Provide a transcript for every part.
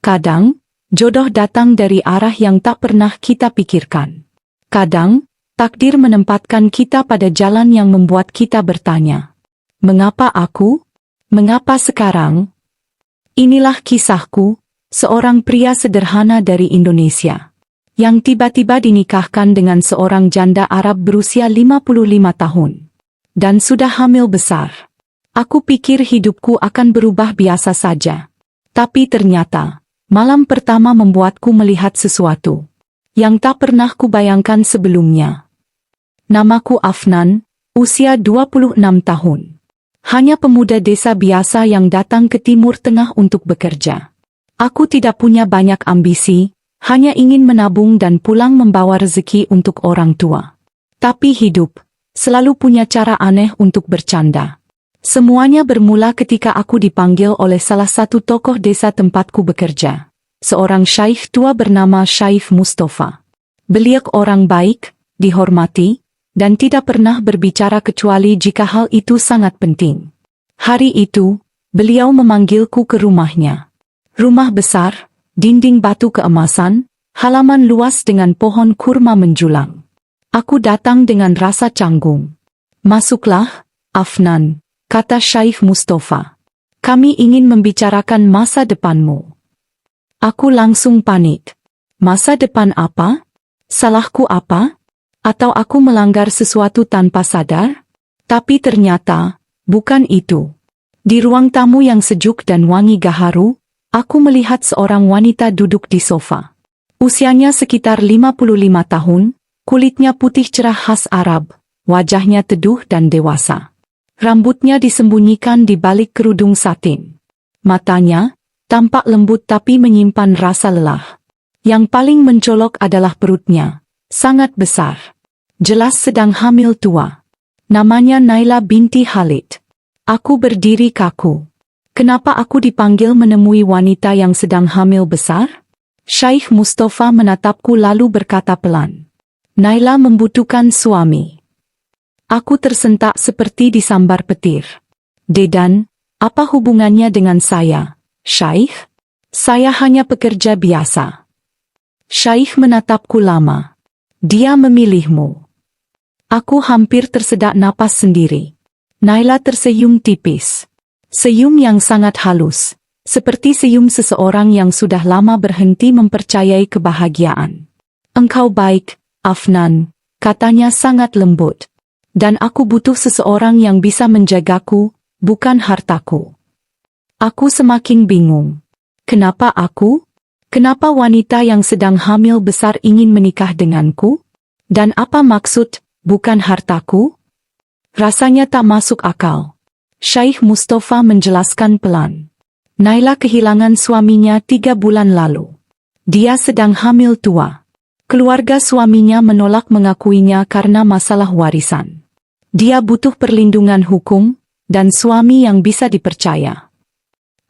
Kadang, jodoh datang dari arah yang tak pernah kita pikirkan. Kadang, takdir menempatkan kita pada jalan yang membuat kita bertanya, mengapa aku? Mengapa sekarang? Inilah kisahku, seorang pria sederhana dari Indonesia, yang tiba-tiba dinikahkan dengan seorang janda Arab berusia 55 tahun. Dan sudah hamil besar. Aku pikir hidupku akan berubah biasa saja. Tapi ternyata, malam pertama membuatku melihat sesuatu yang tak pernah kubayangkan sebelumnya. Namaku Afnan, usia 26 tahun. Hanya pemuda desa biasa yang datang ke Timur Tengah untuk bekerja. Aku tidak punya banyak ambisi, hanya ingin menabung dan pulang membawa rezeki untuk orang tua. Tapi hidup selalu punya cara aneh untuk bercanda. Semuanya bermula ketika aku dipanggil oleh salah satu tokoh desa tempatku bekerja. Seorang syaikh tua bernama Syaikh Mustafa. Beliau orang baik, dihormati, dan tidak pernah berbicara kecuali jika hal itu sangat penting. Hari itu, beliau memanggilku ke rumahnya. Rumah besar, dinding batu keemasan, halaman luas dengan pohon kurma menjulang. Aku datang dengan rasa canggung. Masuklah, Afnan, kata Syaikh Mustafa. Kami ingin membicarakan masa depanmu. Aku langsung panik. Masa depan apa? Salahku apa? Atau aku melanggar sesuatu tanpa sadar? Tapi ternyata, bukan itu. Di ruang tamu yang sejuk dan wangi gaharu, aku melihat seorang wanita duduk di sofa. Usianya sekitar 55 tahun, kulitnya putih cerah khas Arab, wajahnya teduh dan dewasa. Rambutnya disembunyikan di balik kerudung satin. Matanya tampak lembut tapi menyimpan rasa lelah. Yang paling mencolok adalah perutnya, sangat besar. Jelas sedang hamil tua. Namanya Naila binti Khalid. Aku berdiri kaku. Kenapa aku dipanggil menemui wanita yang sedang hamil besar? Syaikh Mustafa menatapku lalu berkata pelan. Naila membutuhkan suami. Aku tersentak seperti disambar petir. Dedan, apa hubungannya dengan saya, Syaikh? Saya hanya pekerja biasa. Syaikh menatapku lama. Dia memilihmu. Aku hampir tersedak napas sendiri. Naila tersenyum tipis. Senyum yang sangat halus, seperti senyum seseorang yang sudah lama berhenti mempercayai kebahagiaan. Engkau baik, Afnan, katanya sangat lembut. Dan aku butuh seseorang yang bisa menjagaku, bukan hartaku. Aku semakin bingung. Kenapa aku? Kenapa wanita yang sedang hamil besar ingin menikah denganku? Dan apa maksud, bukan hartaku? Rasanya tak masuk akal. Syaikh Mustafa menjelaskan pelan. Naila kehilangan suaminya 3 bulan lalu. Dia sedang hamil tua. Keluarga suaminya menolak mengakuinya karena masalah warisan. Dia butuh perlindungan hukum, dan suami yang bisa dipercaya.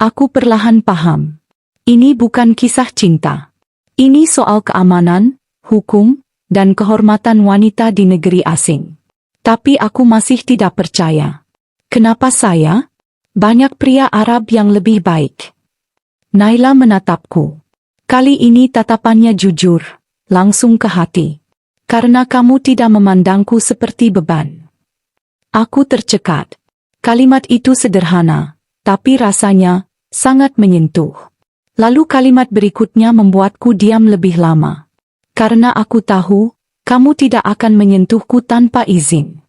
Aku perlahan paham. Ini bukan kisah cinta. Ini soal keamanan, hukum, dan kehormatan wanita di negeri asing. Tapi aku masih tidak percaya. Kenapa saya? Banyak pria Arab yang lebih baik. Naila menatapku. Kali ini tatapannya jujur, langsung ke hati. Karena kamu tidak memandangku seperti beban. Aku tercekat. Kalimat itu sederhana, tapi rasanya sangat menyentuh. Lalu kalimat berikutnya membuatku diam lebih lama. Karena aku tahu, kamu tidak akan menyentuhku tanpa izin.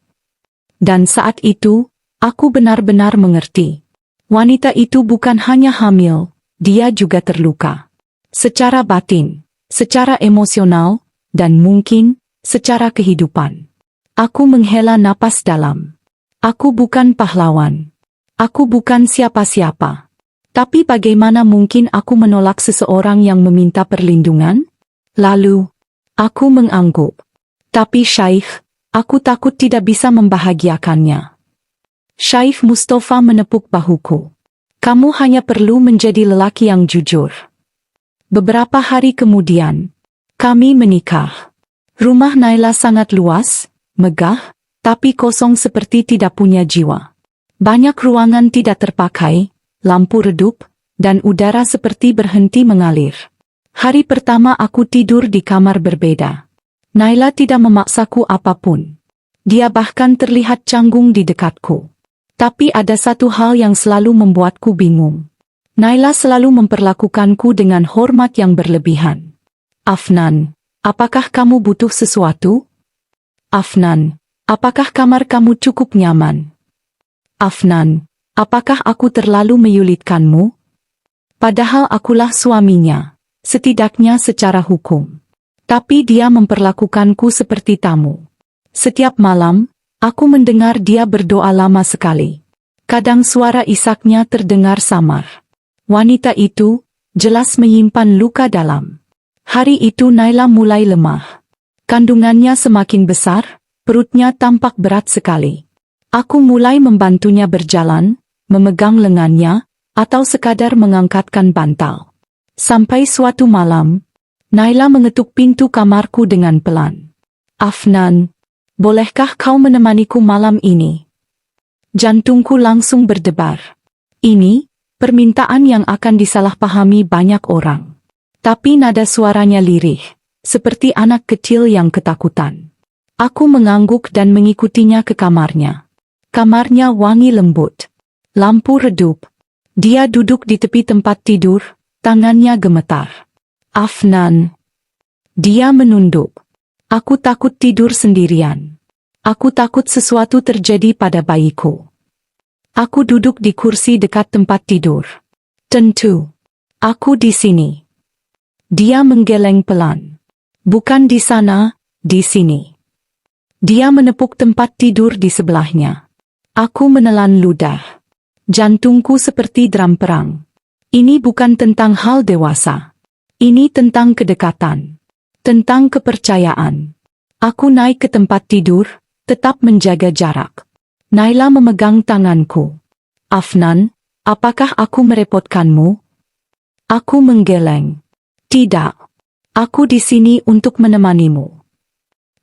Dan saat itu, aku benar-benar mengerti. Wanita itu bukan hanya hamil, dia juga terluka. Secara batin, secara emosional, dan mungkin, secara kehidupan. Aku menghela napas dalam. Aku bukan pahlawan. Aku bukan siapa-siapa. Tapi bagaimana mungkin aku menolak seseorang yang meminta perlindungan? Lalu, aku mengangguk. Tapi Syaikh, aku takut tidak bisa membahagiakannya. Syaikh Mustafa menepuk bahuku. Kamu hanya perlu menjadi lelaki yang jujur. Beberapa hari kemudian, kami menikah. Rumah Naila sangat luas, megah, tapi kosong seperti tidak punya jiwa. Banyak ruangan tidak terpakai, lampu redup, dan udara seperti berhenti mengalir. Hari pertama aku tidur di kamar berbeda. Naila tidak memaksaku apapun. Dia bahkan terlihat canggung di dekatku. Tapi ada satu hal yang selalu membuatku bingung. Naila selalu memperlakukanku dengan hormat yang berlebihan. Afnan, apakah kamu butuh sesuatu? Afnan, apakah kamar kamu cukup nyaman? Afnan, apakah aku terlalu menyulitkanmu? Padahal akulah suaminya, setidaknya secara hukum. Tapi dia memperlakukanku seperti tamu. Setiap malam, aku mendengar dia berdoa lama sekali. Kadang suara isaknya terdengar samar. Wanita itu jelas menyimpan luka dalam. Hari itu Naila mulai lemah. Kandungannya semakin besar, perutnya tampak berat sekali. Aku mulai membantunya berjalan, memegang lengannya, atau sekadar mengangkatkan bantal. Sampai suatu malam, Naila mengetuk pintu kamarku dengan pelan. Afnan, bolehkah kau menemaniku malam ini? Jantungku langsung berdebar. Ini permintaan yang akan disalahpahami banyak orang. Tapi nada suaranya lirih, seperti anak kecil yang ketakutan. Aku mengangguk dan mengikutinya ke kamarnya. Kamarnya wangi lembut. Lampu redup. Dia duduk di tepi tempat tidur, tangannya gemetar. Afnan. Dia menunduk. Aku takut tidur sendirian. Aku takut sesuatu terjadi pada bayiku. Aku duduk di kursi dekat tempat tidur. Tentu. Aku di sini. Dia menggeleng pelan. Bukan di sana, di sini. Dia menepuk tempat tidur di sebelahnya. Aku menelan ludah. Jantungku seperti drum perang. Ini bukan tentang hal dewasa. Ini tentang kedekatan. Tentang kepercayaan. Aku naik ke tempat tidur, tetap menjaga jarak. Naila memegang tanganku. Afnan, apakah aku merepotkanmu? Aku menggeleng. Tidak. Aku di sini untuk menemanimu.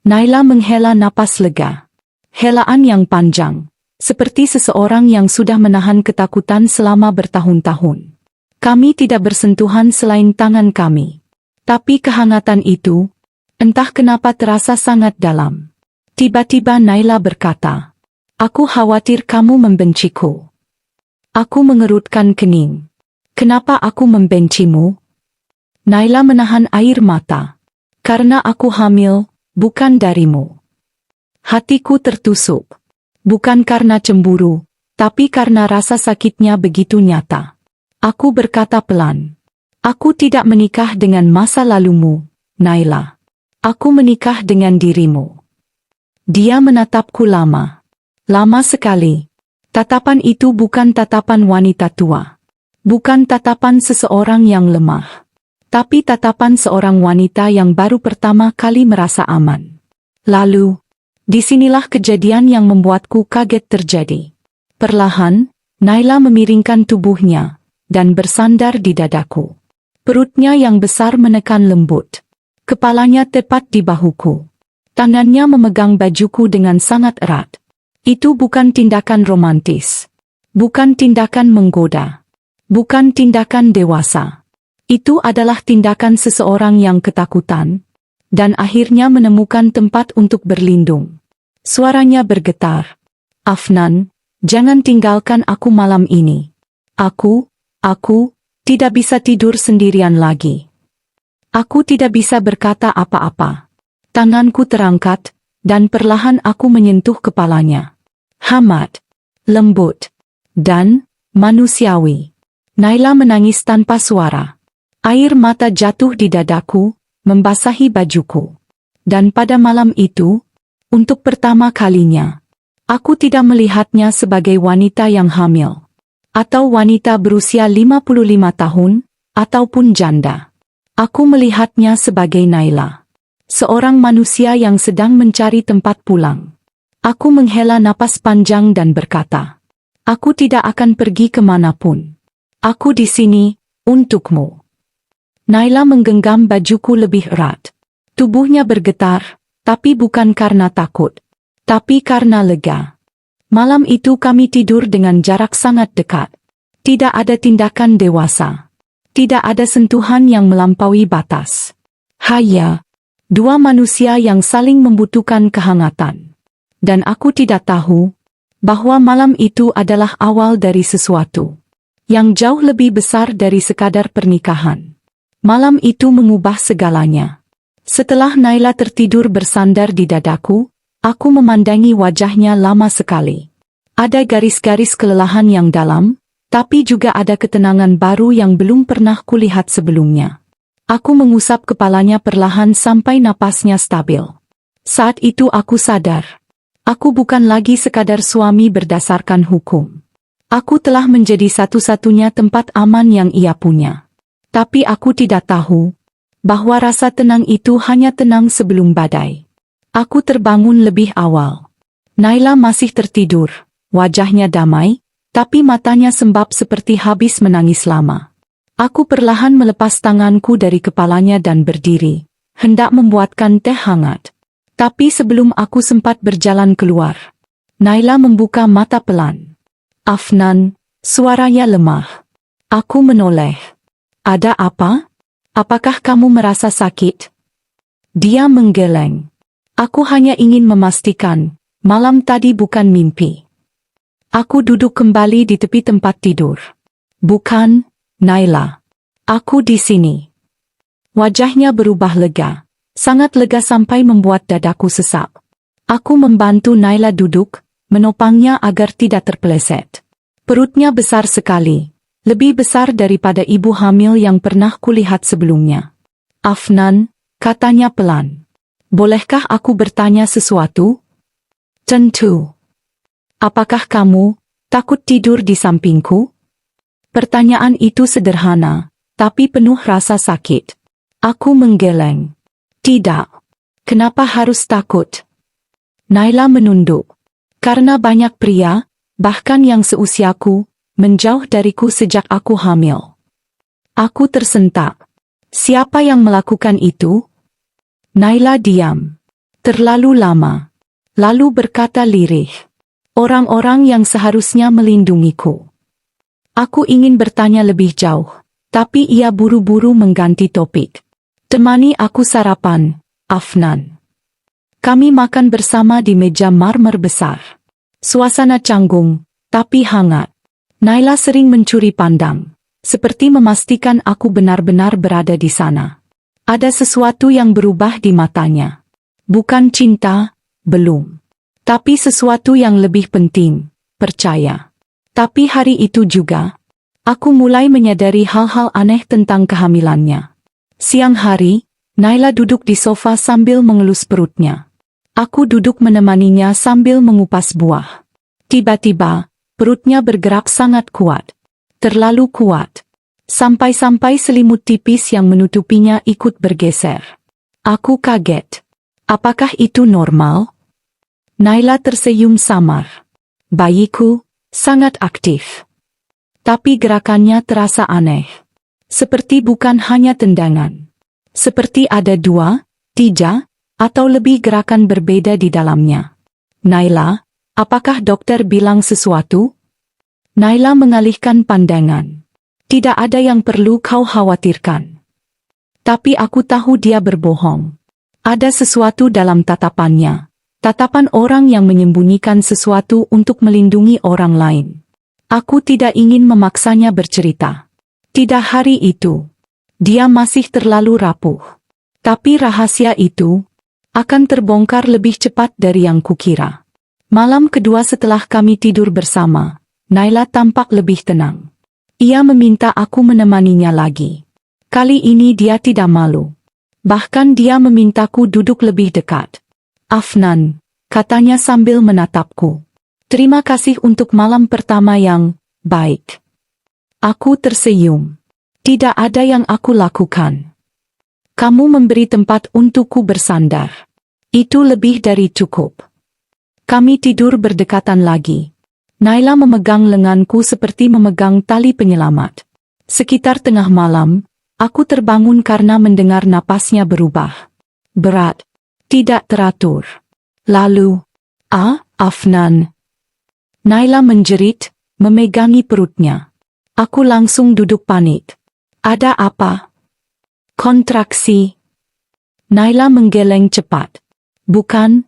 Naila menghela napas lega. Helaan yang panjang, seperti seseorang yang sudah menahan ketakutan selama bertahun-tahun. Kami tidak bersentuhan selain tangan kami. Tapi kehangatan itu, entah kenapa terasa sangat dalam. Tiba-tiba Naila berkata, "Aku khawatir kamu membenciku." Aku mengerutkan kening. Kenapa aku membencimu? Naila menahan air mata. Karena aku hamil, bukan darimu. Hatiku tertusuk. Bukan karena cemburu, tapi karena rasa sakitnya begitu nyata. Aku berkata pelan. Aku tidak menikah dengan masa lalumu, Naila. Aku menikah dengan dirimu. Dia menatapku lama. Lama sekali. Tatapan itu bukan tatapan wanita tua. Bukan tatapan seseorang yang lemah. Tapi tatapan seorang wanita yang baru pertama kali merasa aman. Lalu, disinilah kejadian yang membuatku kaget terjadi. Perlahan, Naila memiringkan tubuhnya, dan bersandar di dadaku. Perutnya yang besar menekan lembut. Kepalanya tepat di bahuku. Tangannya memegang bajuku dengan sangat erat. Itu bukan tindakan romantis. Bukan tindakan menggoda. Bukan tindakan dewasa. Itu adalah tindakan seseorang yang ketakutan, dan akhirnya menemukan tempat untuk berlindung. Suaranya bergetar. Afnan, jangan tinggalkan aku malam ini. Aku tidak bisa tidur sendirian lagi. Aku tidak bisa berkata apa-apa. Tanganku terangkat, dan perlahan aku menyentuh kepalanya. Hamad, lembut, dan manusiawi. Naila menangis tanpa suara. Air mata jatuh di dadaku, membasahi bajuku. Dan pada malam itu, untuk pertama kalinya, aku tidak melihatnya sebagai wanita yang hamil. Atau wanita berusia 55 tahun, ataupun janda. Aku melihatnya sebagai Naila. Seorang manusia yang sedang mencari tempat pulang. Aku menghela napas panjang dan berkata, "Aku tidak akan pergi kemanapun. Aku di sini, untukmu." Naila menggenggam bajuku lebih erat. Tubuhnya bergetar, tapi bukan karena takut, tapi karena lega. Malam itu kami tidur dengan jarak sangat dekat. Tidak ada tindakan dewasa. Tidak ada sentuhan yang melampaui batas. Hanya dua manusia yang saling membutuhkan kehangatan. Dan aku tidak tahu bahwa malam itu adalah awal dari sesuatu yang jauh lebih besar dari sekadar pernikahan. Malam itu mengubah segalanya. Setelah Naila tertidur bersandar di dadaku, aku memandangi wajahnya lama sekali. Ada garis-garis kelelahan yang dalam, tapi juga ada ketenangan baru yang belum pernah kulihat sebelumnya. Aku mengusap kepalanya perlahan sampai napasnya stabil. Saat itu aku sadar. Aku bukan lagi sekadar suami berdasarkan hukum. Aku telah menjadi satu-satunya tempat aman yang ia punya. Tapi aku tidak tahu bahwa rasa tenang itu hanya tenang sebelum badai. Aku terbangun lebih awal. Naila masih tertidur, wajahnya damai, tapi matanya sembab seperti habis menangis lama. Aku perlahan melepas tanganku dari kepalanya dan berdiri, hendak membuatkan teh hangat. Tapi sebelum aku sempat berjalan keluar, Naila membuka mata pelan. "Afnan," suaranya lemah. Aku menoleh. "Ada apa? Apakah kamu merasa sakit?" Dia menggeleng. "Aku hanya ingin memastikan, malam tadi bukan mimpi." Aku duduk kembali di tepi tempat tidur. "Bukan, Naila. Aku di sini." Wajahnya berubah lega. Sangat lega sampai membuat dadaku sesak. Aku membantu Naila duduk, menopangnya agar tidak terpeleset. Perutnya besar sekali. Lebih besar daripada ibu hamil yang pernah kulihat sebelumnya. "Afnan," katanya pelan. "Bolehkah aku bertanya sesuatu?" "Tentu." "Apakah kamu takut tidur di sampingku?" Pertanyaan itu sederhana, tapi penuh rasa sakit. Aku menggeleng. "Tidak." "Kenapa harus takut?" Naila menunduk. "Karena banyak pria, bahkan yang seusiaku, menjauh dariku sejak aku hamil." Aku tersentak. "Siapa yang melakukan itu?" Naila diam. Terlalu lama. Lalu berkata lirih. "Orang-orang yang seharusnya melindungiku." Aku ingin bertanya lebih jauh, tapi ia buru-buru mengganti topik. "Temani aku sarapan, Afnan." Kami makan bersama di meja marmer besar. Suasana canggung, tapi hangat. Naila sering mencuri pandang, seperti memastikan aku benar-benar berada di sana. Ada sesuatu yang berubah di matanya. Bukan cinta, belum. Tapi sesuatu yang lebih penting, percaya. Tapi hari itu juga, aku mulai menyadari hal-hal aneh tentang kehamilannya. Siang hari, Naila duduk di sofa sambil mengelus perutnya. Aku duduk menemaninya sambil mengupas buah. Tiba-tiba, perutnya bergerak sangat kuat. Terlalu kuat. Sampai-sampai selimut tipis yang menutupinya ikut bergeser. Aku kaget. Apakah itu normal? Naila tersenyum samar. "Bayiku sangat aktif." Tapi gerakannya terasa aneh. Seperti bukan hanya tendangan. Seperti ada 2, 3, atau lebih gerakan berbeda di dalamnya. "Naila, apakah dokter bilang sesuatu?" Naila mengalihkan pandangan. "Tidak ada yang perlu kau khawatirkan." Tapi aku tahu dia berbohong. Ada sesuatu dalam tatapannya. Tatapan orang yang menyembunyikan sesuatu untuk melindungi orang lain. Aku tidak ingin memaksanya bercerita. Tidak hari itu. Dia masih terlalu rapuh. Tapi rahasia itu akan terbongkar lebih cepat dari yang kukira. Malam kedua setelah kami tidur bersama, Naila tampak lebih tenang. Ia meminta aku menemaninya lagi. Kali ini dia tidak malu. Bahkan dia memintaku duduk lebih dekat. "Afnan," katanya sambil menatapku. "Terima kasih untuk malam pertama yang baik." Aku tersenyum. "Tidak ada yang aku lakukan. Kamu memberi tempat untukku bersandar. Itu lebih dari cukup." Kami tidur berdekatan lagi. Naila memegang lenganku seperti memegang tali penyelamat. Sekitar tengah malam, aku terbangun karena mendengar napasnya berubah. Berat. Tidak teratur. Lalu, "Afnan." Naila menjerit, memegangi perutnya. Aku langsung duduk panik. Ada apa? Kontraksi. Naila menggeleng cepat. Bukan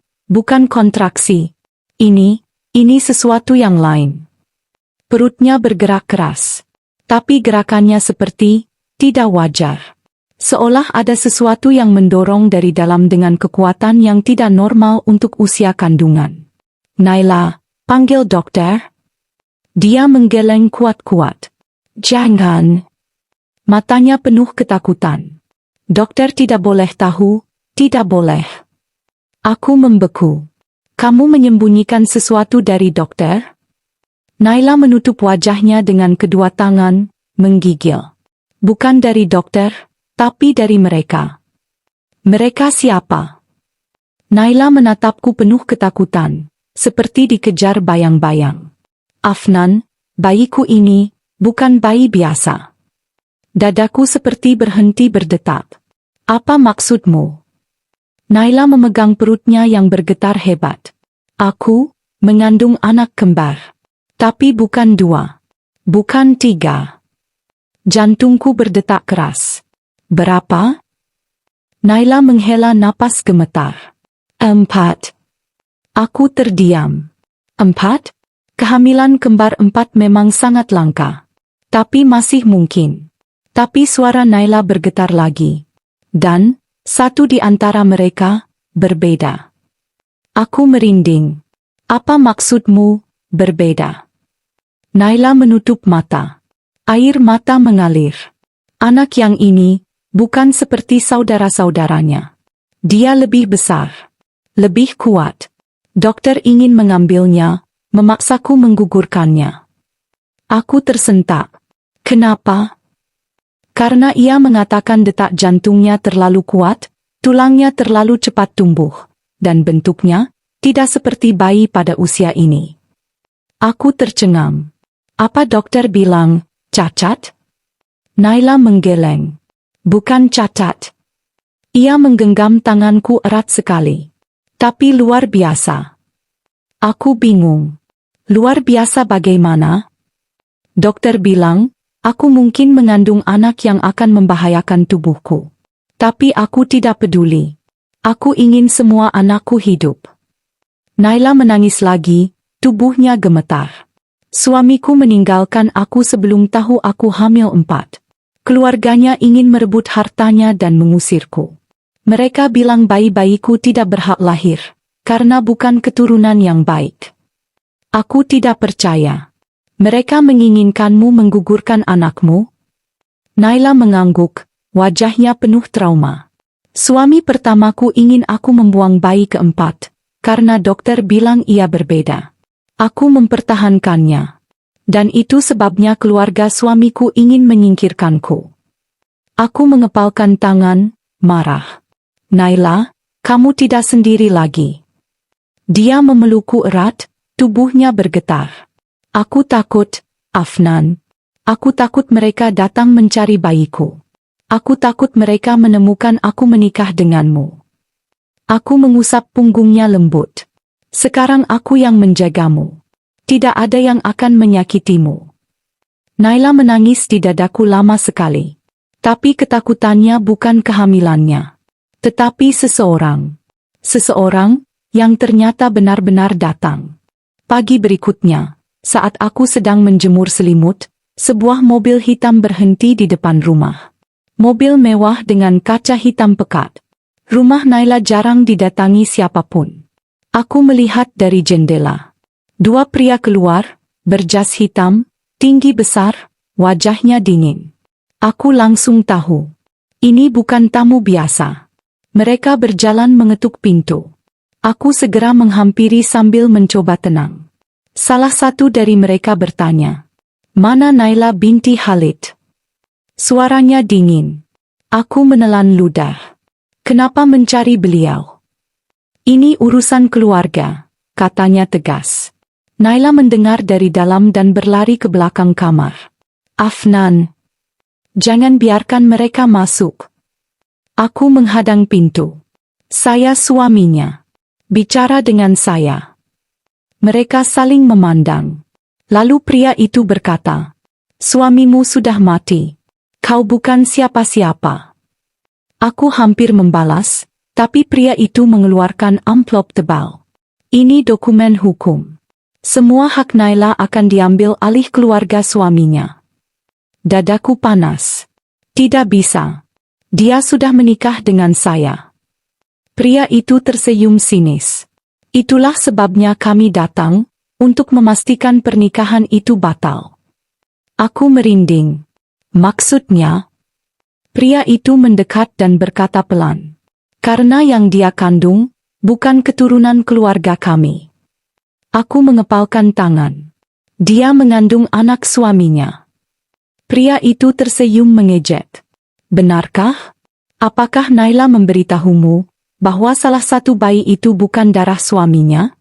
kontraksi. Ini sesuatu yang lain. Perutnya bergerak keras. Tapi gerakannya seperti tidak wajar. Seolah ada sesuatu yang mendorong dari dalam dengan kekuatan yang tidak normal untuk usia kandungan. Naila, panggil dokter. Dia menggeleng kuat-kuat. Jangan. Matanya penuh ketakutan. Dokter tidak boleh tahu, tidak boleh. Aku membeku. Kamu menyembunyikan sesuatu dari dokter? Naila menutup wajahnya dengan kedua tangan, menggigil. Bukan dari dokter, tapi dari mereka. Mereka siapa? Naila menatapku penuh ketakutan, seperti dikejar bayang-bayang. Afnan, bayiku ini, bukan bayi biasa. Dadaku seperti berhenti berdetak. Apa maksudmu? Naila memegang perutnya yang bergetar hebat. Aku mengandung anak kembar. Tapi bukan 2. Bukan 3. Jantungku berdetak keras. Berapa? Naila menghela napas gemetar. 4. Aku terdiam. 4? Kehamilan kembar 4 memang sangat langka. Tapi masih mungkin. Tapi suara Naila bergetar lagi. Dan, satu di antara mereka, berbeda. Aku merinding. Apa maksudmu, berbeda? Naila menutup mata. Air mata mengalir. Anak yang ini, bukan seperti saudara-saudaranya. Dia lebih besar. Lebih kuat. Dokter ingin mengambilnya, memaksaku menggugurkannya. Aku tersentak. Kenapa? Karena ia mengatakan detak jantungnya terlalu kuat, tulangnya terlalu cepat tumbuh, dan bentuknya tidak seperti bayi pada usia ini. Aku tercengang. Apa dokter bilang, cacat? Naila menggeleng. Bukan cacat. Ia menggenggam tanganku erat sekali. Tapi luar biasa. Aku bingung. Luar biasa bagaimana? Dokter bilang, aku mungkin mengandung anak yang akan membahayakan tubuhku. Tapi aku tidak peduli. Aku ingin semua anakku hidup. Naila menangis lagi, tubuhnya gemetar. Suamiku meninggalkan aku sebelum tahu aku hamil 4. Keluarganya ingin merebut hartanya dan mengusirku. Mereka bilang bayi-bayiku tidak berhak lahir, karena bukan keturunan yang baik. Aku tidak percaya. Mereka menginginkanmu menggugurkan anakmu? Naila mengangguk, wajahnya penuh trauma. Suami pertamaku ingin aku membuang bayi keempat, karena dokter bilang ia berbeda. Aku mempertahankannya. Dan itu sebabnya keluarga suamiku ingin menyingkirkanku. Aku mengepalkan tangan, marah. Naila, kamu tidak sendiri lagi. Dia memelukku erat, tubuhnya bergetar. Aku takut, Afnan. Aku takut mereka datang mencari bayiku. Aku takut mereka menemukan aku menikah denganmu. Aku mengusap punggungnya lembut. Sekarang aku yang menjagamu. Tidak ada yang akan menyakitimu. Naila menangis di dadaku lama sekali. Tapi ketakutannya bukan kehamilannya. Tetapi seseorang. Seseorang yang ternyata benar-benar datang. Pagi berikutnya, saat aku sedang menjemur selimut, sebuah mobil hitam berhenti di depan rumah. Mobil mewah dengan kaca hitam pekat. Rumah Naila jarang didatangi siapapun. Aku melihat dari jendela. 2 pria keluar, berjas hitam, tinggi besar, wajahnya dingin. Aku langsung tahu. Ini bukan tamu biasa. Mereka berjalan mengetuk pintu. Aku segera menghampiri sambil mencoba tenang. Salah satu dari mereka bertanya, "Mana Naila binti Khalid?" Suaranya dingin. Aku menelan ludah. Kenapa mencari beliau? Ini urusan keluarga, katanya tegas. Naila mendengar dari dalam dan berlari ke belakang kamar. Afnan, jangan biarkan mereka masuk. Aku menghadang pintu. Saya suaminya. Bicara dengan saya. Mereka saling memandang. Lalu pria itu berkata, Suamimu sudah mati. Kau bukan siapa-siapa. Aku hampir membalas, tapi pria itu mengeluarkan amplop tebal. Ini dokumen hukum. Semua hak Naila akan diambil alih keluarga suaminya. Dadaku panas. Tidak bisa. Dia sudah menikah dengan saya. Pria itu tersenyum sinis. Itulah sebabnya kami datang, untuk memastikan pernikahan itu batal. Aku merinding. Maksudnya? Pria itu mendekat dan berkata pelan. Karena yang dia kandung, bukan keturunan keluarga kami. Aku mengepalkan tangan. Dia mengandung anak suaminya. Pria itu tersenyum mengejek. Benarkah? Apakah Naila memberitahumu bahwa salah satu bayi itu bukan darah suaminya?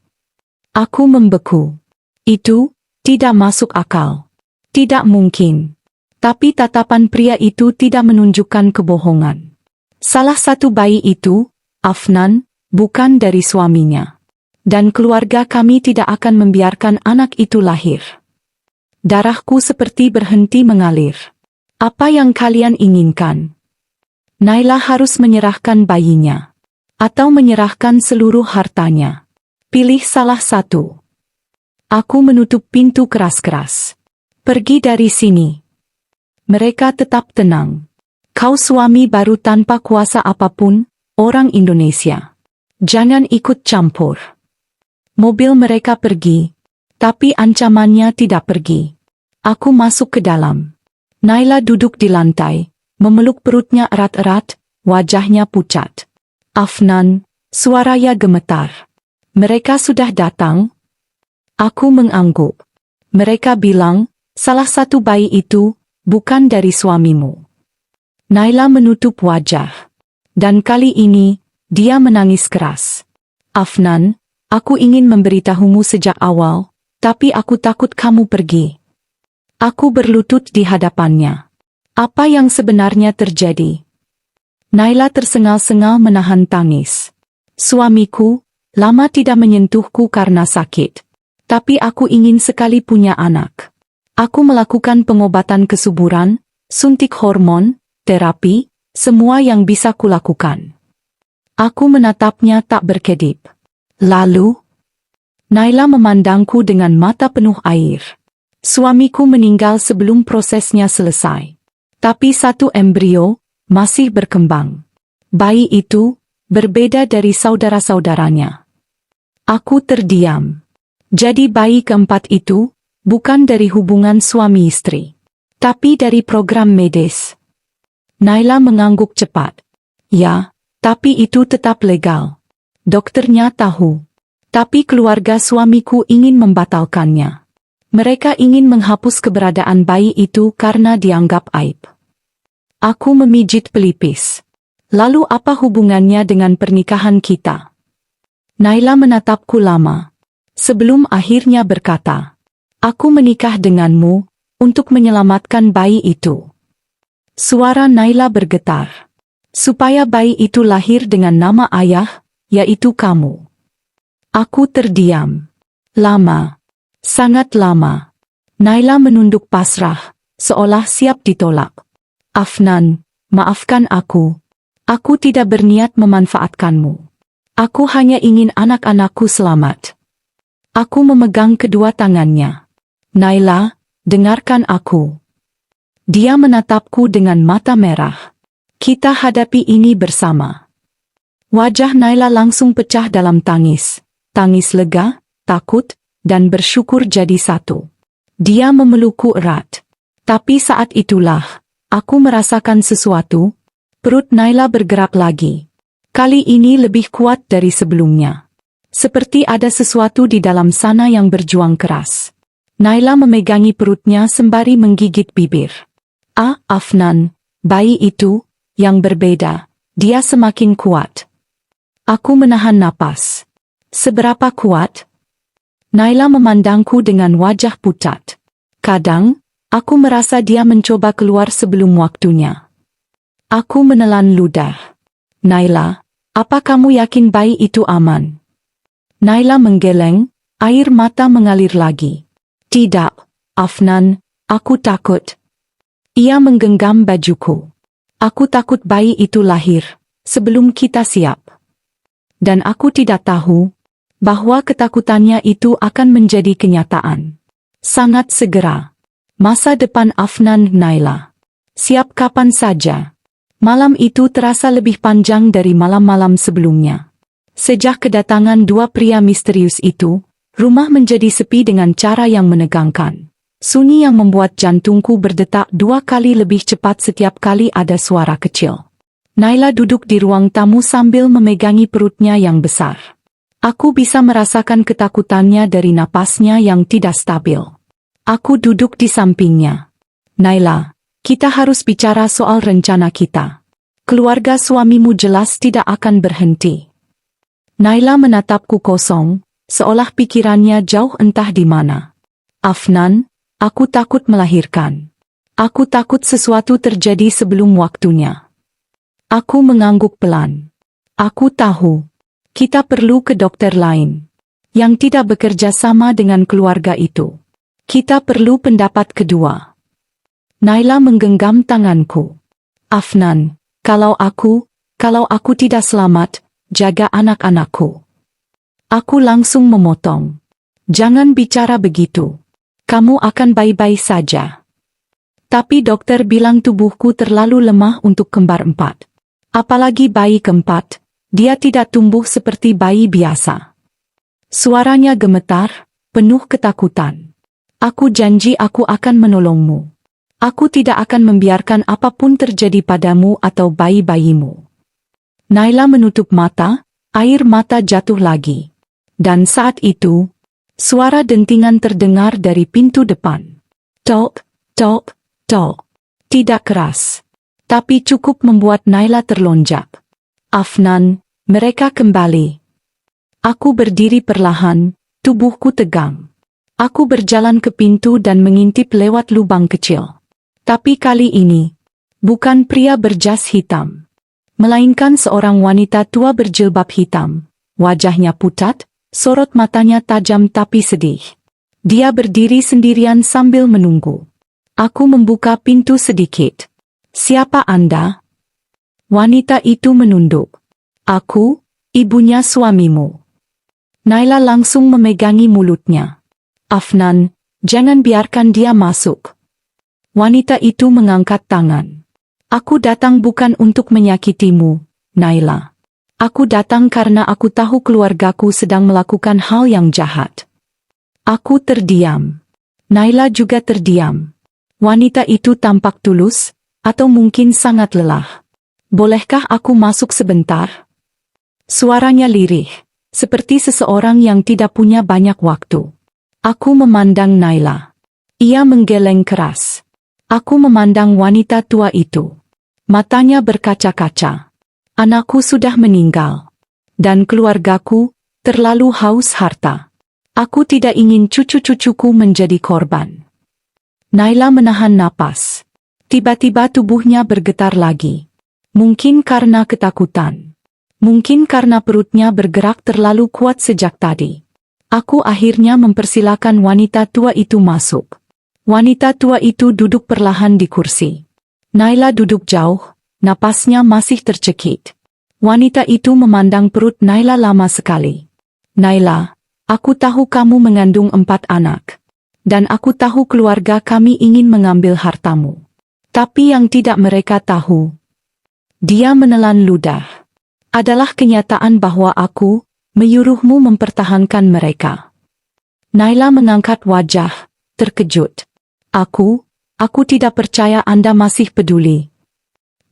Aku membeku. Itu tidak masuk akal. Tidak mungkin. Tapi tatapan pria itu tidak menunjukkan kebohongan. Salah satu bayi itu, Afnan, bukan dari suaminya. Dan keluarga kami tidak akan membiarkan anak itu lahir. Darahku seperti berhenti mengalir. Apa yang kalian inginkan? Naila harus menyerahkan bayinya. Atau menyerahkan seluruh hartanya. Pilih salah satu. Aku menutup pintu keras-keras. Pergi dari sini. Mereka tetap tenang. Kau suami baru tanpa kuasa apapun, orang Indonesia. Jangan ikut campur. Mobil mereka pergi, tapi ancamannya tidak pergi. Aku masuk ke dalam. Naila duduk di lantai, memeluk perutnya erat-erat, wajahnya pucat. Afnan, suaranya gemetar. Mereka sudah datang? Aku mengangguk. Mereka bilang, salah satu bayi itu, bukan dari suamimu. Naila menutup wajah. Dan kali ini, dia menangis keras. Afnan, aku ingin memberitahumu sejak awal, tapi aku takut kamu pergi. Aku berlutut di hadapannya. Apa yang sebenarnya terjadi? Naila tersengal-sengal menahan tangis. Suamiku, lama tidak menyentuhku karena sakit. Tapi aku ingin sekali punya anak. Aku melakukan pengobatan kesuburan, suntik hormon, terapi, semua yang bisa kulakukan. Aku menatapnya tak berkedip. Lalu, Naila memandangku dengan mata penuh air. Suamiku meninggal sebelum prosesnya selesai. Tapi satu embrio masih berkembang. Bayi itu berbeda dari saudara-saudaranya. Aku terdiam. Jadi bayi keempat itu bukan dari hubungan suami istri, tapi dari program medis. Naila mengangguk cepat. Ya, tapi itu tetap legal. Dokternya tahu. Tapi keluarga suamiku ingin membatalkannya. Mereka ingin menghapus keberadaan bayi itu karena dianggap aib. Aku memijit pelipis. Lalu apa hubungannya dengan pernikahan kita? Naila menatapku lama. Sebelum akhirnya berkata, aku menikah denganmu untuk menyelamatkan bayi itu. Suara Naila bergetar. Supaya bayi itu lahir dengan nama ayah, yaitu kamu. Aku terdiam. Lama. Sangat lama. Naila menunduk pasrah, seolah siap ditolak. Afnan, maafkan aku. Aku tidak berniat memanfaatkanmu. Aku hanya ingin anak-anakku selamat. Aku memegang kedua tangannya. Naila, dengarkan aku. Dia menatapku dengan mata merah. Kita hadapi ini bersama. Wajah Naila langsung pecah dalam tangis. Tangis lega, takut, dan bersyukur jadi satu. Dia memelukku erat. Tapi saat itulah, aku merasakan sesuatu. Perut Naila bergerak lagi. Kali ini lebih kuat dari sebelumnya. Seperti ada sesuatu di dalam sana yang berjuang keras. Naila memegangi perutnya sembari menggigit bibir. Afnan, bayi itu, yang berbeda, dia semakin kuat. Aku menahan napas. Seberapa kuat? Naila memandangku dengan wajah pucat. Kadang, aku merasa dia mencoba keluar sebelum waktunya. Aku menelan ludah. Naila, apa kamu yakin bayi itu aman? Naila menggeleng, air mata mengalir lagi. Tidak, Afnan, Aku takut. Ia menggenggam bajuku. Aku takut bayi itu lahir sebelum kita siap. Dan aku tidak tahu bahwa ketakutannya itu akan menjadi kenyataan. Sangat segera. Masa depan Afnan Naila. Siap kapan saja. Malam itu terasa lebih panjang dari malam-malam sebelumnya. Sejak kedatangan dua pria misterius itu, rumah menjadi sepi dengan cara yang menegangkan. Sunyi yang membuat jantungku berdetak 2 kali lebih cepat setiap kali ada suara kecil. Naila duduk di ruang tamu sambil memegangi perutnya yang besar. Aku bisa merasakan ketakutannya dari napasnya yang tidak stabil. Aku duduk di sampingnya. Naila, kita harus bicara soal rencana kita. Keluarga suamimu jelas tidak akan berhenti. Naila menatapku kosong, seolah pikirannya jauh entah di mana. Afnan, aku takut melahirkan. Aku takut sesuatu terjadi sebelum waktunya. Aku mengangguk pelan. Aku tahu. Kita perlu ke dokter lain. Yang tidak bekerja sama dengan keluarga itu. Kita perlu pendapat kedua. Naila menggenggam tanganku. Afnan, kalau aku tidak selamat, jaga anak-anakku. Aku langsung memotong. Jangan bicara begitu. Kamu akan baik-baik saja. Tapi dokter bilang tubuhku terlalu lemah untuk kembar 4. Apalagi bayi keempat, dia tidak tumbuh seperti bayi biasa. Suaranya gemetar, penuh ketakutan. Aku janji aku akan menolongmu. Aku tidak akan membiarkan apapun terjadi padamu atau bayi-bayimu. Naila menutup mata, air mata jatuh lagi. Dan saat itu, suara dentingan terdengar dari pintu depan. Tok, tok, tok. Tidak keras. Tapi cukup membuat Naila terlonjak. Afnan, mereka kembali. Aku berdiri perlahan, tubuhku tegang. Aku berjalan ke pintu dan mengintip lewat lubang kecil. Tapi kali ini, bukan pria berjas hitam. Melainkan seorang wanita tua berjilbab hitam. Wajahnya pucat, sorot matanya tajam tapi sedih. Dia berdiri sendirian sambil menunggu. Aku membuka pintu sedikit. Siapa Anda? Wanita itu menunduk. Aku, ibunya suamimu. Naila langsung memegangi mulutnya. Afnan, jangan biarkan dia masuk. Wanita itu mengangkat tangan. Aku datang bukan untuk menyakitimu, Naila. Aku datang karena aku tahu keluargaku sedang melakukan hal yang jahat. Aku terdiam. Naila juga terdiam. Wanita itu tampak tulus, atau mungkin sangat lelah. Bolehkah aku masuk sebentar? Suaranya lirih, seperti seseorang yang tidak punya banyak waktu. Aku memandang Naila. Ia menggeleng keras. Aku memandang wanita tua itu. Matanya berkaca-kaca. Anakku sudah meninggal. Dan keluargaku terlalu haus harta. Aku tidak ingin cucu-cucuku menjadi korban. Naila menahan napas. Tiba-tiba tubuhnya bergetar lagi. Mungkin karena ketakutan. Mungkin karena perutnya bergerak terlalu kuat sejak tadi. Aku akhirnya mempersilakan wanita tua itu masuk. Wanita tua itu duduk perlahan di kursi. Naila duduk jauh, napasnya masih tercekik. Wanita itu memandang perut Naila lama sekali. Naila, aku tahu kamu mengandung 4 anak. Dan aku tahu keluarga kami ingin mengambil hartamu. Tapi yang tidak mereka tahu, dia menelan ludah, adalah kenyataan bahwa aku menyuruhmu mempertahankan mereka. Naila mengangkat wajah, terkejut. Aku tidak percaya Anda masih peduli.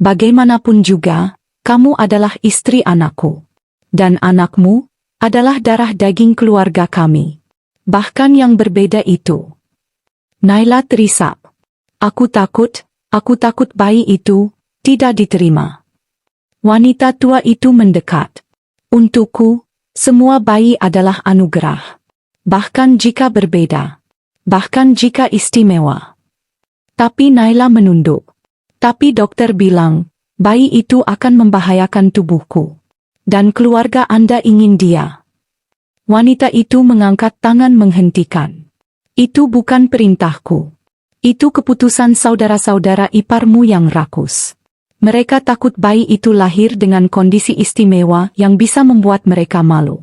Bagaimanapun juga, kamu adalah istri anakku. Dan anakmu adalah darah daging keluarga kami. Bahkan yang berbeda itu. Naila terisap. Aku takut bayi itu tidak diterima. Wanita tua itu mendekat. Untukku, semua bayi adalah anugerah. Bahkan jika berbeda. Bahkan jika istimewa. Tapi Naila menunduk. Tapi dokter bilang, bayi itu akan membahayakan tubuhku. Dan keluarga Anda ingin dia. Wanita itu mengangkat tangan menghentikan. Itu bukan perintahku. Itu keputusan saudara-saudara iparmu yang rakus. Mereka takut bayi itu lahir dengan kondisi istimewa yang bisa membuat mereka malu.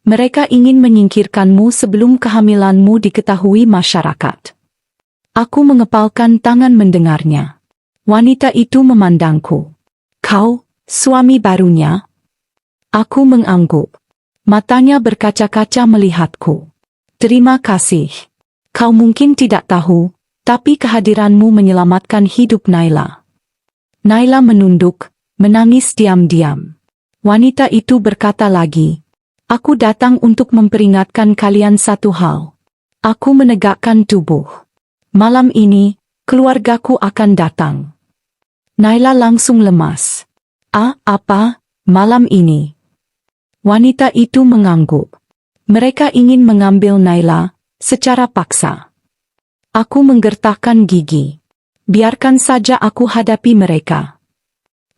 Mereka ingin menyingkirkanmu sebelum kehamilanmu diketahui masyarakat. Aku mengepalkan tangan mendengarnya. Wanita itu memandangku. Kau, suami barunya? Aku mengangguk. Matanya berkaca-kaca melihatku. Terima kasih. Kau mungkin tidak tahu, tapi kehadiranmu menyelamatkan hidup Naila. Naila menunduk, menangis diam-diam. Wanita itu berkata lagi, aku datang untuk memperingatkan kalian satu hal. Aku menegakkan tubuh. Malam ini, keluargaku akan datang. Naila langsung lemas. Apa? Malam ini? Wanita itu mengangguk. Mereka ingin mengambil Naila secara paksa. Aku menggertakkan gigi. Biarkan saja aku hadapi mereka.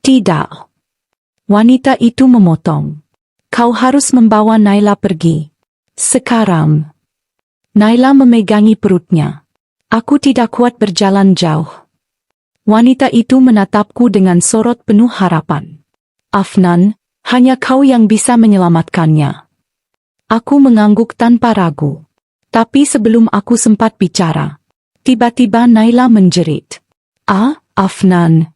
Tidak. Wanita itu memotong. Kau harus membawa Naila pergi. Sekarang. Naila memegangi perutnya. Aku tidak kuat berjalan jauh. Wanita itu menatapku dengan sorot penuh harapan. Afnan, hanya kau yang bisa menyelamatkannya. Aku mengangguk tanpa ragu. Tapi sebelum aku sempat bicara, tiba-tiba Naila menjerit. Afnan.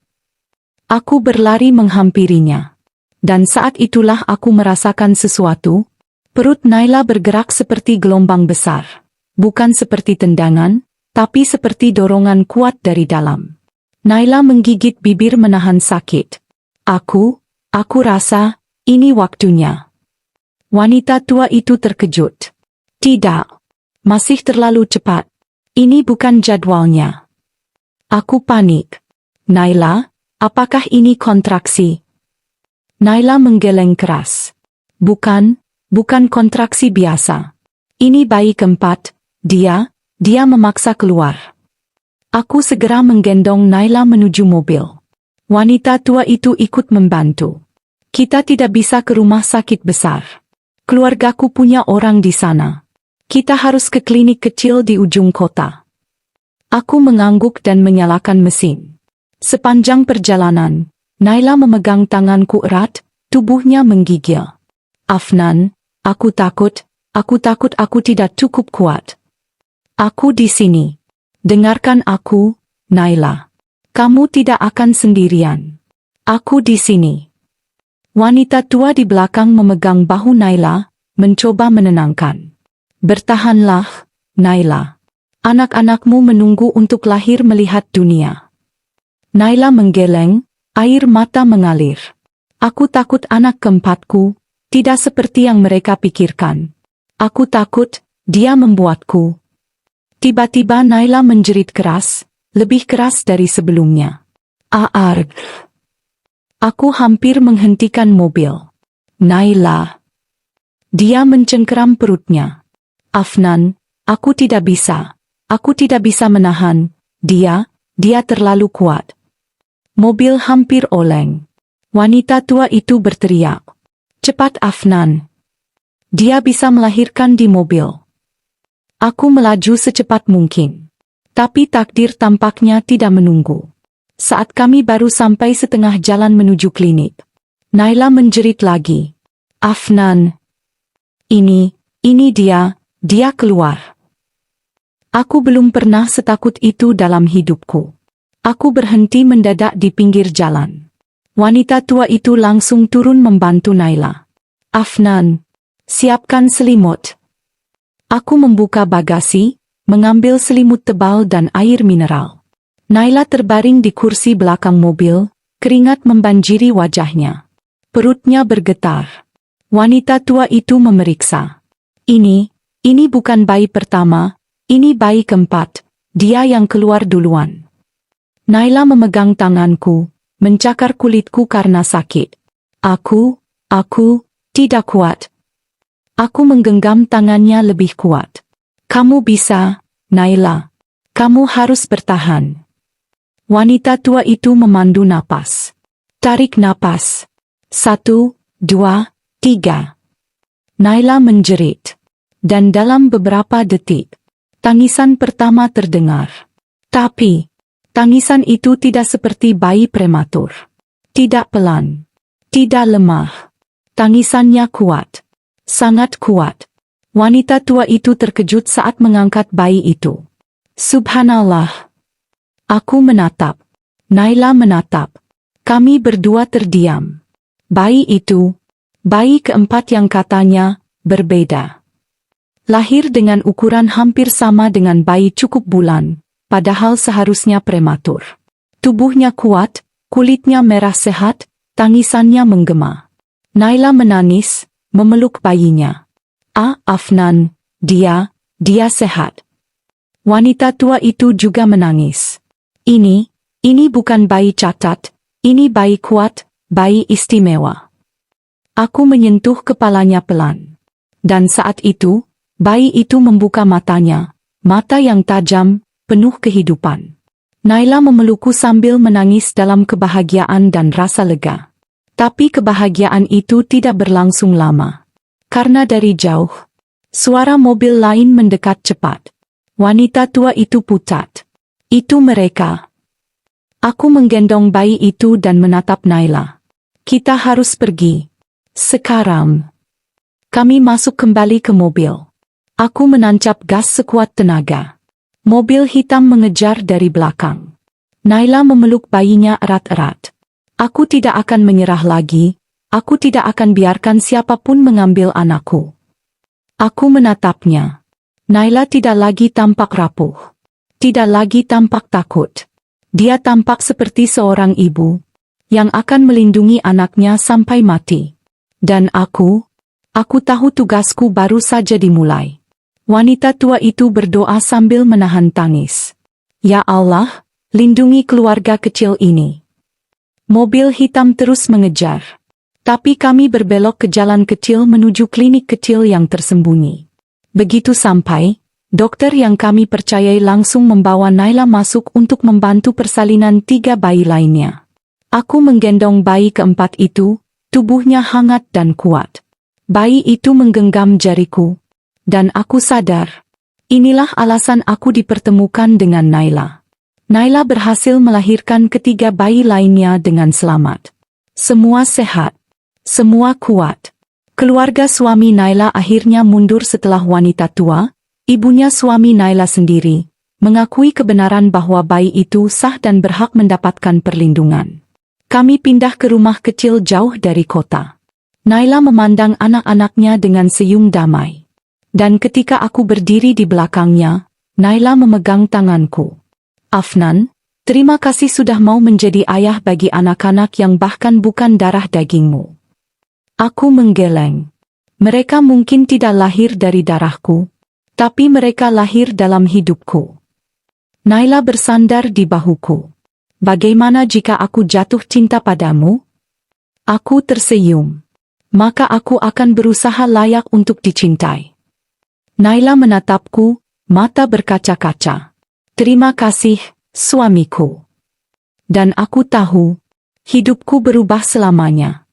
Aku berlari menghampirinya. Dan saat itulah aku merasakan sesuatu. Perut Naila bergerak seperti gelombang besar. Bukan seperti tendangan, tapi seperti dorongan kuat dari dalam. Naila menggigit bibir menahan sakit. Aku rasa, ini waktunya. Wanita tua itu terkejut. Tidak. Masih terlalu cepat. Ini bukan jadwalnya. Aku panik. Naila, apakah ini kontraksi? Naila menggeleng keras. Bukan kontraksi biasa. Ini bayi keempat, dia memaksa keluar. Aku segera menggendong Naila menuju mobil. Wanita tua itu ikut membantu. Kita tidak bisa ke rumah sakit besar. Keluargaku punya orang di sana. Kita harus ke klinik kecil di ujung kota. Aku mengangguk dan menyalakan mesin. Sepanjang perjalanan, Naila memegang tanganku erat, tubuhnya menggigil. Afnan, aku takut aku tidak cukup kuat. Aku di sini. Dengarkan aku, Naila. Kamu tidak akan sendirian. Aku di sini. Wanita tua di belakang memegang bahu Naila, mencoba menenangkan. Bertahanlah, Naila. Anak-anakmu menunggu untuk lahir melihat dunia. Naila menggeleng, air mata mengalir. Aku takut anak keempatku, tidak seperti yang mereka pikirkan. Aku takut, dia membuatku. Tiba-tiba Naila menjerit keras, lebih keras dari sebelumnya. Aku hampir menghentikan mobil. Naila. Dia mencengkeram perutnya. Afnan, aku tidak bisa. Aku tidak bisa menahan. Dia terlalu kuat. Mobil hampir oleng. Wanita tua itu berteriak. Cepat Afnan. Dia bisa melahirkan di mobil. Aku melaju secepat mungkin. Tapi takdir tampaknya tidak menunggu. Saat kami baru sampai setengah jalan menuju klinik, Naila menjerit lagi. Afnan. Ini dia keluar. Aku belum pernah setakut itu dalam hidupku. Aku berhenti mendadak di pinggir jalan. Wanita tua itu langsung turun membantu Naila. Afnan, siapkan selimut. Aku membuka bagasi, mengambil selimut tebal dan air mineral. Naila terbaring di kursi belakang mobil, keringat membanjiri wajahnya. Perutnya bergetar. Wanita tua itu memeriksa. Ini bukan bayi pertama, ini bayi keempat, dia yang keluar duluan. Naila memegang tanganku, mencakar kulitku karena sakit. Aku tidak kuat. Aku menggenggam tangannya lebih kuat. Kamu bisa, Naila. Kamu harus bertahan. Wanita tua itu memandu napas. Tarik napas. 1, 2, 3. Naila menjerit. Dan dalam beberapa detik, tangisan pertama terdengar. Tapi, tangisan itu tidak seperti bayi prematur. Tidak pelan. Tidak lemah. Tangisannya kuat. Sangat kuat. Wanita tua itu terkejut saat mengangkat bayi itu. Subhanallah. Aku menatap. Naila menatap. Kami berdua terdiam. Bayi itu, bayi keempat yang katanya berbeda. Lahir dengan ukuran hampir sama dengan bayi cukup bulan, padahal seharusnya prematur. Tubuhnya kuat, kulitnya merah sehat, tangisannya menggema. Naila menangis, memeluk bayinya. Afnan, dia sehat. Wanita tua itu juga menangis. Ini bukan bayi cacat, ini bayi kuat, bayi istimewa. Aku menyentuh kepalanya pelan. Dan saat itu, bayi itu membuka matanya, mata yang tajam, penuh kehidupan. Naila memelukku sambil menangis dalam kebahagiaan dan rasa lega. Tapi kebahagiaan itu tidak berlangsung lama. Karena dari jauh, suara mobil lain mendekat cepat. Wanita tua itu pucat. Itu mereka. Aku menggendong bayi itu dan menatap Naila. Kita harus pergi. Sekarang. Kami masuk kembali ke mobil. Aku menancap gas sekuat tenaga. Mobil hitam mengejar dari belakang. Naila memeluk bayinya erat-erat. Aku tidak akan menyerah lagi. Aku tidak akan biarkan siapapun mengambil anakku. Aku menatapnya. Naila tidak lagi tampak rapuh. Tidak lagi tampak takut. Dia tampak seperti seorang ibu yang akan melindungi anaknya sampai mati. Dan aku tahu tugasku baru saja dimulai. Wanita tua itu berdoa sambil menahan tangis. Ya Allah, lindungi keluarga kecil ini. Mobil hitam terus mengejar. Tapi kami berbelok ke jalan kecil menuju klinik kecil yang tersembunyi. Begitu sampai, dokter yang kami percayai langsung membawa Naila masuk untuk membantu persalinan 3 bayi lainnya. Aku menggendong bayi keempat itu, tubuhnya hangat dan kuat. Bayi itu menggenggam jariku. Dan aku sadar, inilah alasan aku dipertemukan dengan Naila. Naila berhasil melahirkan ketiga bayi lainnya dengan selamat. Semua sehat. Semua kuat. Keluarga suami Naila akhirnya mundur setelah wanita tua, ibunya suami Naila sendiri, mengakui kebenaran bahwa bayi itu sah dan berhak mendapatkan perlindungan. Kami pindah ke rumah kecil jauh dari kota. Naila memandang anak-anaknya dengan senyum damai. Dan ketika aku berdiri di belakangnya, Naila memegang tanganku. Afnan, terima kasih sudah mau menjadi ayah bagi anak-anak yang bahkan bukan darah dagingmu. Aku menggeleng. Mereka mungkin tidak lahir dari darahku, tapi mereka lahir dalam hidupku. Naila bersandar di bahuku. Bagaimana jika aku jatuh cinta padamu? Aku tersenyum. Maka aku akan berusaha layak untuk dicintai. Naila menatapku, mata berkaca-kaca. Terima kasih, suamiku. Dan aku tahu, hidupku berubah selamanya.